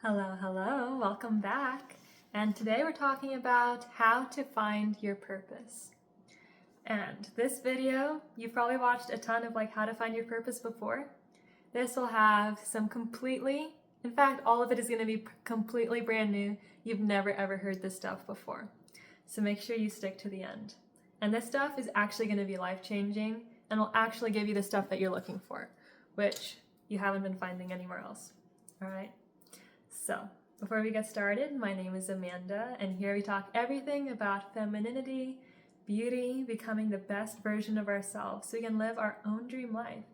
Hello, hello, welcome back. And today we're talking about how to find your purpose. And this video, you've probably watched a ton of how to find your purpose before. This will have some in fact, all of it is going to be completely brand new. You've never ever heard this stuff before. So make sure you stick to the end. And this stuff is actually going to be life-changing and will actually give you the stuff that you're looking for, which you haven't been finding anywhere else. All right? So, before we get started, my name is Amanda, and here we talk everything about femininity, beauty, becoming the best version of ourselves so we can live our own dream life.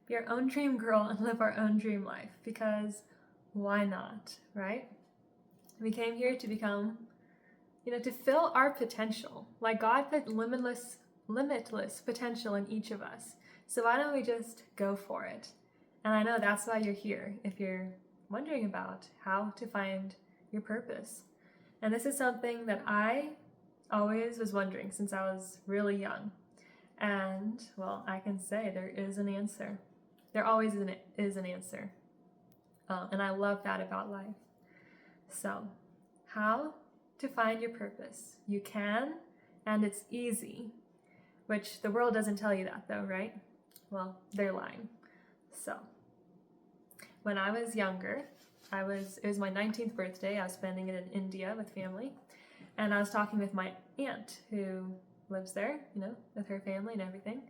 Be our own dream girl and live our own dream life, because why not, right? We came here to become, to fill our potential. Like God put limitless potential in each of us. So why don't we just go for it? And I know that's why you're here, if you're wondering about how to find your purpose. And this is something that I always was wondering since I was really young. And, well, I can say there is an answer. There always is an answer. And I love that about life. So, how to find your purpose? You can, and it's easy. Which the world doesn't tell you that though, right? Well, they're lying. So, when I was younger, it was my 19th birthday. I was spending it in India with family. And I was talking with my aunt who lives there, with her family and everything.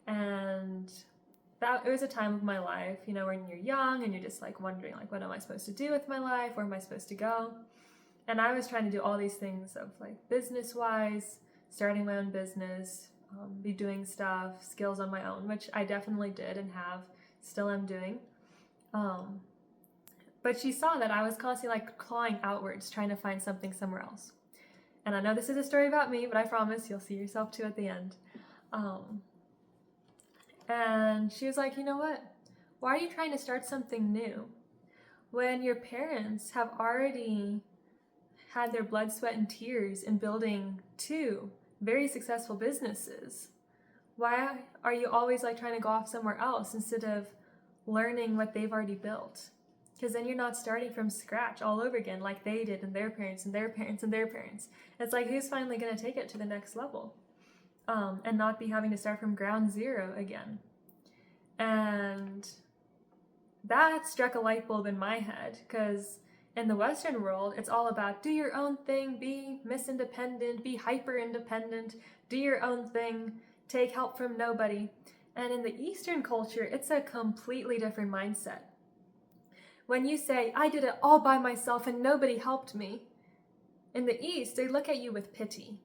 And it was a time of my life, when you're young and you're just wondering what am I supposed to do with my life? Where am I supposed to go? And I was trying to do all these things of business-wise, starting my own business, be doing stuff, skills on my own, which I definitely did and still am doing. But she saw that I was constantly clawing outwards, trying to find something somewhere else. And I know this is a story about me, but I promise you'll see yourself too at the end. And she was like, you know what? Why are you trying to start something new when your parents have already had their blood, sweat, and tears in building 2 very successful businesses? Why are you always trying to go off somewhere else instead of learning what they've already built? Because then you're not starting from scratch all over again like they did and their parents and their parents and their parents. It's who's finally going to take it to the next level and not be having to start from ground zero again. And that struck a light bulb in my head, because in the Western world, it's all about do your own thing, be Miss Independent, be hyper independent, do your own thing, take help from nobody. And in the Eastern culture, it's a completely different mindset. When you say, I did it all by myself and nobody helped me, in the East, they look at you with pity.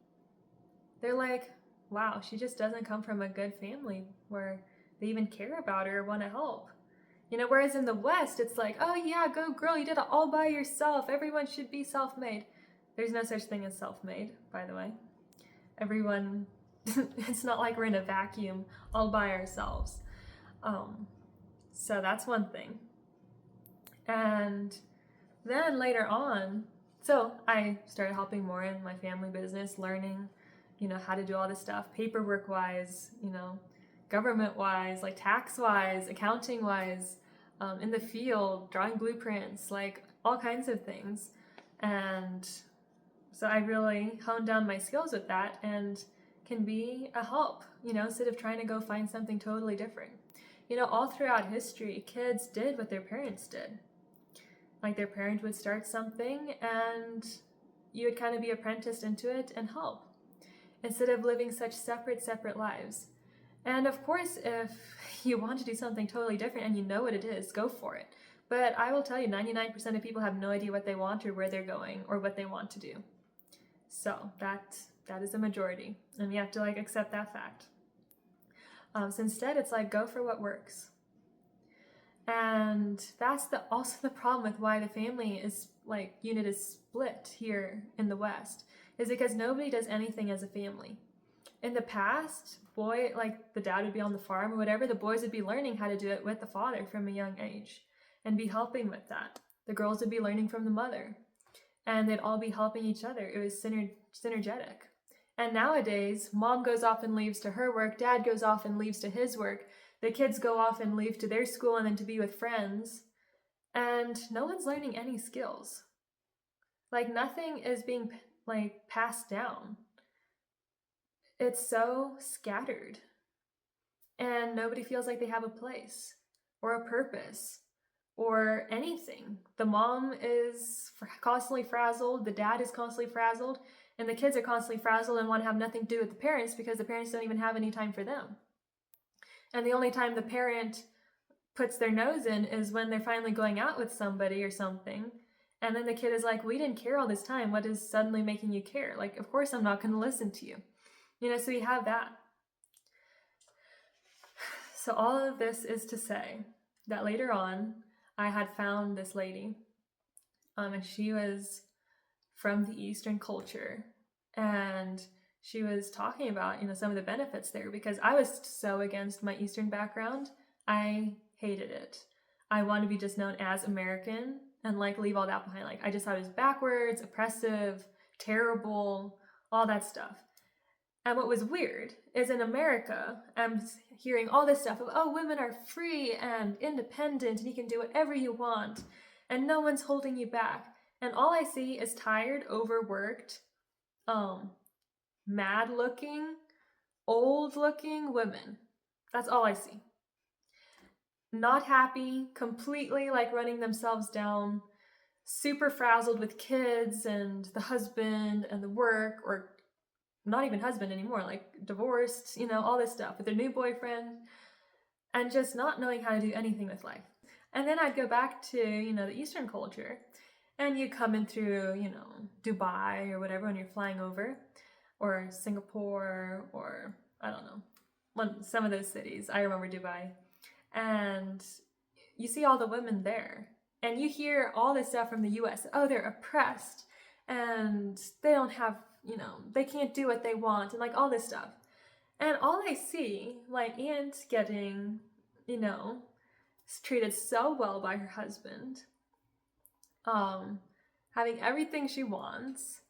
They're like, wow, she just doesn't come from a good family where they even care about her or want to help. Whereas in the West, it's oh yeah, go girl, you did it all by yourself. Everyone should be self-made. There's no such thing as self-made, by the way. Everyone, it's not like we're in a vacuum all by ourselves. So that's one thing. And then later on, so I started helping more in my family business, learning, how to do all this stuff, paperwork-wise, government-wise, tax-wise, accounting-wise, in the field, drawing blueprints, all kinds of things. And so I really honed down my skills with that and can be a help, instead of trying to go find something totally different. All throughout history, kids did what their parents did. Their parent would start something and you would kind of be apprenticed into it and help, instead of living such separate lives. And of course, if you want to do something totally different and you know what it is, go for it. But I will tell you, 99% of people have no idea what they want or where they're going or what they want to do. So that is a majority, and you have to accept that fact. So instead, it's go for what works. And that's also the problem with why the family is unit is split here in the West, is because nobody does anything as a family. In the past, the dad would be on the farm or whatever, the boys would be learning how to do it with the father from a young age and be helping with that. The girls would be learning from the mother, and they'd all be helping each other. It was synergetic. And nowadays, mom goes off and leaves to her work, dad goes off and leaves to his work, the kids go off and leave to their school and then to be with friends, and no one's learning any skills. Like nothing is being like passed down. It's so scattered, and nobody feels like they have a place or a purpose or anything. The mom is constantly frazzled, the dad is constantly frazzled, and the kids are constantly frazzled and want to have nothing to do with the parents because the parents don't even have any time for them. And the only time the parent puts their nose in is when they're finally going out with somebody or something. And then the kid is like, we didn't care all this time. What is suddenly making you care? Like, of course I'm not going to listen to you. So you have that. So all of this is to say that later on, I had found this lady, and she was from the Eastern culture, and she was talking about, some of the benefits there, because I was so against my Eastern background. I hated it. I wanted to be just known as American and like leave all that behind. Like I just thought it was backwards, oppressive, terrible, all that stuff. And what was weird is in America, I'm hearing all this stuff of, oh, women are free and independent and you can do whatever you want and no one's holding you back. And all I see is tired, overworked, mad looking, old looking women. That's all I see. Not happy, completely like running themselves down, super frazzled with kids and the husband and the work, or not even husband anymore, like divorced, all this stuff with their new boyfriend, and just not knowing how to do anything with life. And then I'd go back to, the Eastern culture, and you come in through, Dubai or whatever when you're flying over, or Singapore, or I don't know, some of those cities. I remember Dubai. And you see all the women there, and you hear all this stuff from the US. Oh, they're oppressed, and they don't have, they can't do what they want, and like all this stuff. And all I see, like Aunt getting, treated so well by her husband, having everything she wants.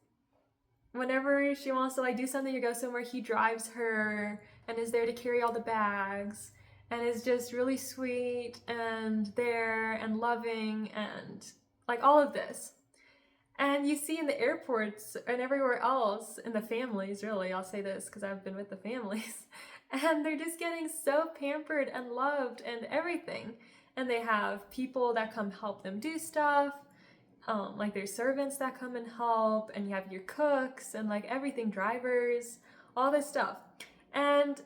Whenever she wants to like do something or go somewhere, he drives her and is there to carry all the bags and is just really sweet and there and loving and like all of this. And you see in the airports and everywhere else in the families, really, I'll say this because I've been with the families, and they're just getting so pampered and loved and everything. And they have people that come help them do stuff, like there's servants that come and help, and you have your cooks and like everything, drivers, all this stuff. And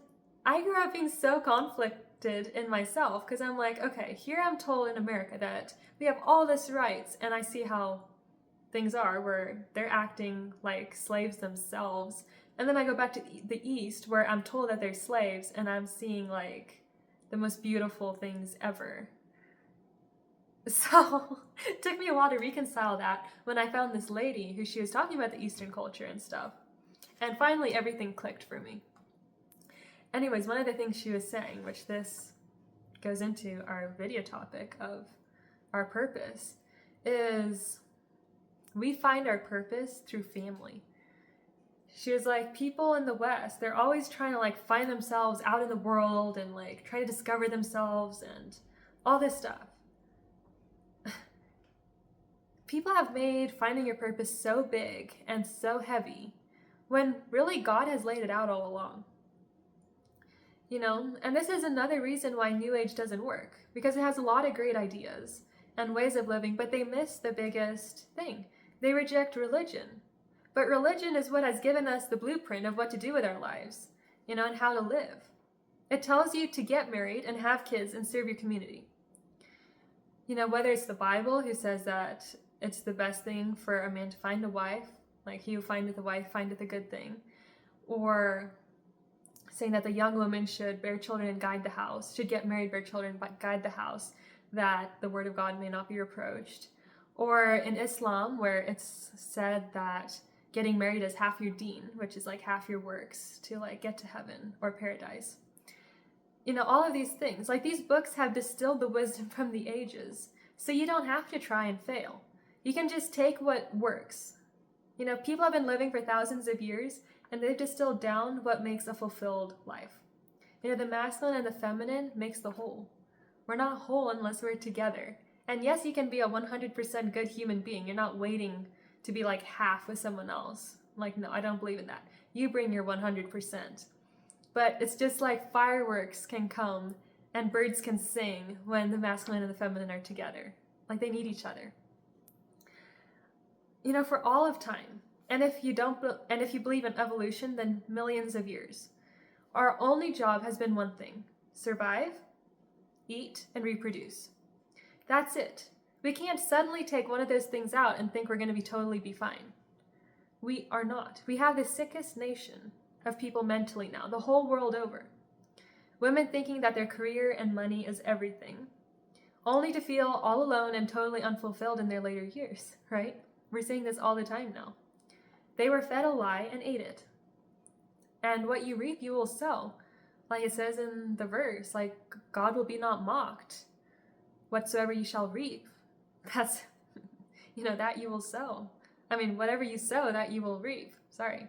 I grew up being so conflicted in myself because I'm like, okay, here I'm told in America that we have all this rights, and I see how things are where they're acting like slaves themselves. And then I go back to the East where I'm told that they're slaves and I'm seeing like the most beautiful things ever. So it took me a while to reconcile that when I found this lady who she was talking about the Eastern culture and stuff. And finally everything clicked for me. Anyways, one of the things she was saying, which this goes into our video topic of our purpose, is we find our purpose through family. She was like, people in the West, they're always trying to like find themselves out in the world and like try to discover themselves and all this stuff. People have made finding your purpose so big and so heavy when really God has laid it out all along. And this is another reason why New Age doesn't work, because it has a lot of great ideas and ways of living, but they miss the biggest thing. They reject religion. But religion is what has given us the blueprint of what to do with our lives, and how to live. It tells you to get married and have kids and serve your community. Whether it's the Bible, who says that it's the best thing for a man to find a wife, like he who findeth a wife findeth a good thing, or saying that the young woman should bear children and guide the house, should get married, bear children, but guide the house, that the word of God may not be reproached. Or in Islam, where it's said that getting married is half your deen, which is like half your works to like get to heaven or paradise. All of these things, like these books have distilled the wisdom from the ages, so you don't have to try and fail. You can just take what works. People have been living for thousands of years, and they've distilled down what makes a fulfilled life. The masculine and the feminine makes the whole. We're not whole unless we're together. And yes, you can be a 100% good human being. You're not waiting to be like half with someone else. Like, no, I don't believe in that. You bring your 100%. But it's just like fireworks can come and birds can sing when the masculine and the feminine are together. Like, they need each other. You know, for all of time. And if you believe in evolution, then millions of years. Our only job has been one thing: survive, eat, and reproduce. That's it. We can't suddenly take one of those things out and think we're going to totally be fine. We are not. We have the sickest nation of people mentally now, the whole world over. Women thinking that their career and money is everything, only to feel all alone and totally unfulfilled in their later years, right? We're seeing this all the time now. They were fed a lie and ate it. And what you reap, you will sow. Like it says in the verse, like, God will be not mocked. Whatsoever you shall reap, that's, that you will sow. I mean, whatever you sow, that you will reap. Sorry.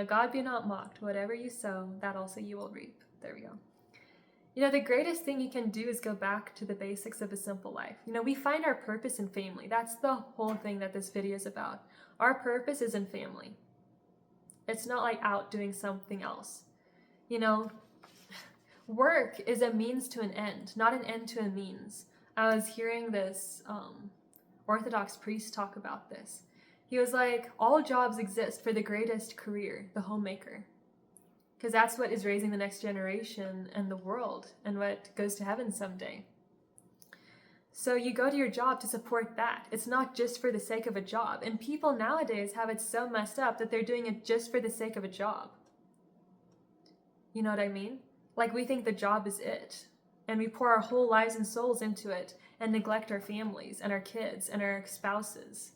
God be not mocked. Whatever you sow, that also you will reap. There we go. The greatest thing you can do is go back to the basics of a simple life. We find our purpose in family. That's the whole thing that this video is about. Our purpose is in family. It's not like out doing something else. Work is a means to an end, not an end to a means. I was hearing this Orthodox priest talk about this. He was like, all jobs exist for the greatest career, the homemaker. Because that's what is raising the next generation and the world and what goes to heaven someday. So you go to your job to support that. It's not just for the sake of a job. And people nowadays have it so messed up that they're doing it just for the sake of a job. You know what I mean? Like, we think the job is it. And we pour our whole lives and souls into it and neglect our families and our kids and our spouses.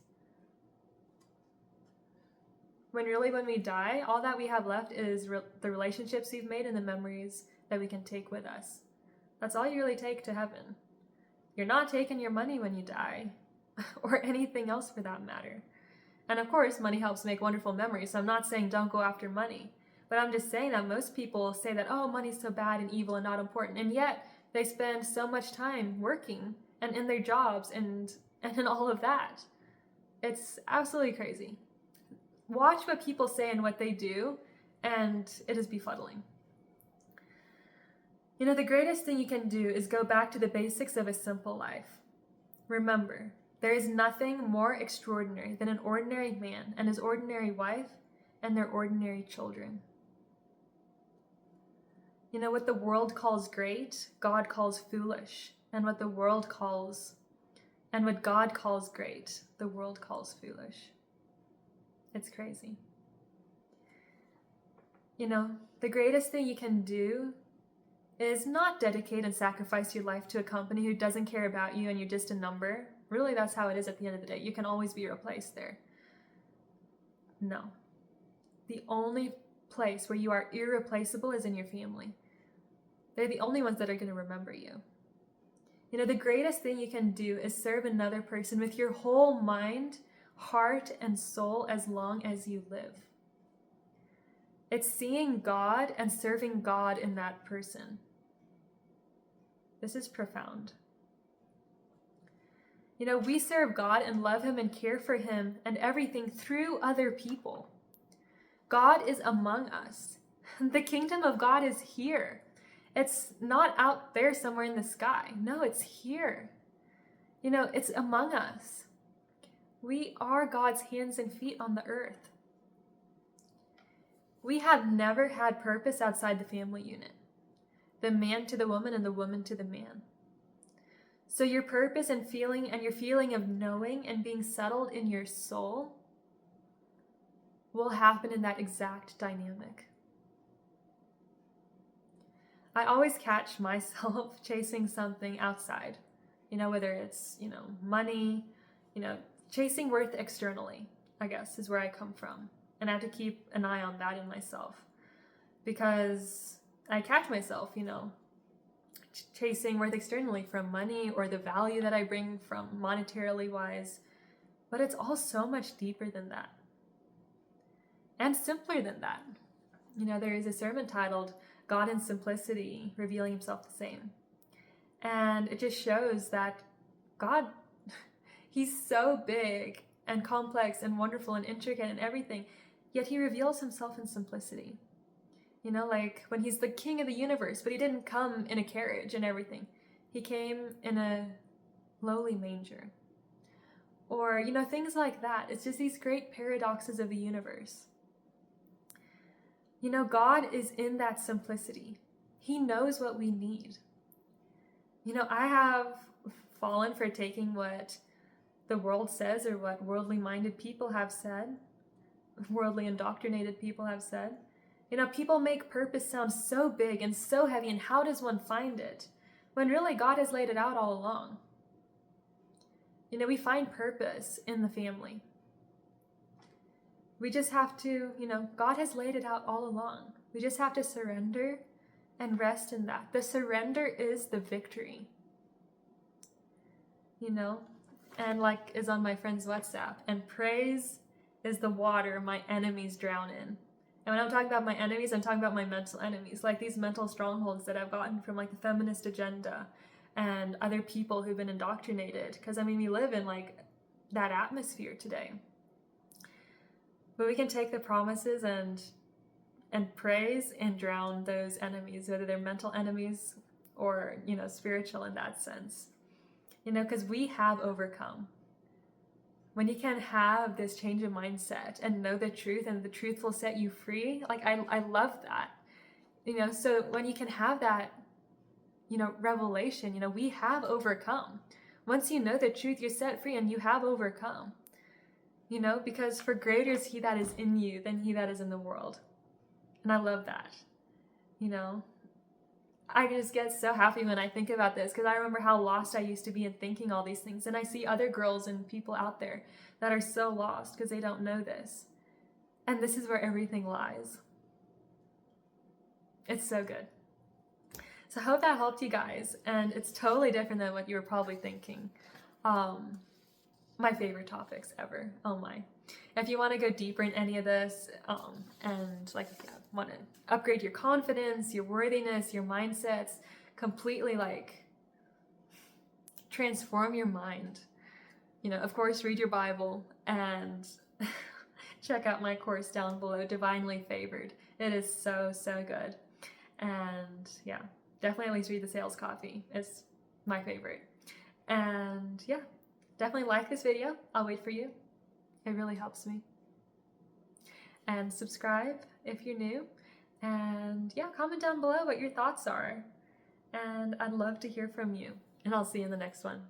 When we die, all that we have left is the relationships we've made and the memories that we can take with us. That's all you really take to heaven. You're not taking your money when you die, or anything else for that matter. And of course, money helps make wonderful memories, so I'm not saying don't go after money. But I'm just saying that most people say that, oh, money's so bad and evil and not important. And yet, they spend so much time working and in their jobs and in all of that. It's absolutely crazy. Watch what people say and what they do, and it is befuddling. The greatest thing you can do is go back to the basics of a simple life. Remember, there is nothing more extraordinary than an ordinary man and his ordinary wife and their ordinary children. What the world calls great, God calls foolish. And what God calls great, the world calls foolish. It's crazy. The greatest thing you can do is not dedicate and sacrifice your life to a company who doesn't care about you and you're just a number. Really, that's how it is at the end of the day. You can always be replaced there. No. The only place where you are irreplaceable is in your family. They're the only ones that are going to remember you. The greatest thing you can do is serve another person with your whole mind, heart, and soul as long as you live. It's seeing God and serving God in that person. This is profound. We serve God and love Him and care for Him and everything through other people. God is among us. The kingdom of God is here. It's not out there somewhere in the sky. No, it's here. It's among us. We are God's hands and feet on the earth. We have never had purpose outside the family unit. The man to the woman and the woman to the man. So your purpose and your feeling of knowing and being settled in your soul will happen in that exact dynamic. I always catch myself chasing something outside, whether it's, money, chasing worth externally, I guess, is where I come from. And I have to keep an eye on that in myself because I catch myself, chasing worth externally from money or the value that I bring from monetarily wise. But it's all so much deeper than that and simpler than that. There is a sermon titled God in Simplicity, Revealing Himself the Same. And it just shows that God, he's so big and complex and wonderful and intricate and everything, yet he reveals himself in simplicity. You know, like when he's the king of the universe, but he didn't come in a carriage and everything. He came in a lowly manger. Or, you know, things like that. It's just these great paradoxes of the universe. You know, God is in that simplicity. He knows what we need. You know, I have fallen for taking what the world says or what worldly minded people have said, worldly indoctrinated people have said. You know, people make purpose sound so big and so heavy, and how does one find it? When really God has laid it out all along. You know, we find purpose in the family. We just have to, you know, God has laid it out all along. We just have to surrender and rest in that. The surrender is the victory. You know, and like is on my friend's WhatsApp, and praise is the water my enemies drown in. And when I'm talking about my enemies, I'm talking about my mental enemies, like these mental strongholds that I've gotten from like the feminist agenda and other people who've been indoctrinated. Because I mean, we live in like that atmosphere today. But we can take the promises and praise and drown those enemies, whether they're mental enemies or, you know, spiritual in that sense. You know, because we have overcome. When you can have this change of mindset and know the truth, and the truth will set you free, like I love that. You know, so when you can have that, you know, revelation, you know, we have overcome. Once you know the truth, you're set free and you have overcome. You know, because for greater is he that is in you than he that is in the world. And I love that. You know, I just get so happy when I think about this, because I remember how lost I used to be in thinking all these things. And I see other girls and people out there that are so lost because they don't know this. And this is where everything lies. It's so good. So I hope that helped you guys. And it's totally different than what you were probably thinking. My favorite topics ever. Oh my. If you want to go deeper in any of this, and like if you want to upgrade your confidence, your worthiness, your mindsets, completely like transform your mind, you know, of course, read your Bible and check out my course down below, Divinely Favored. It is so, so good. And yeah, definitely at least read the sales copy. It's my favorite. And yeah, definitely like this video. I'll wait for you. It really helps me. And subscribe if you're new. And yeah, comment down below what your thoughts are. And I'd love to hear from you. And I'll see you in the next one.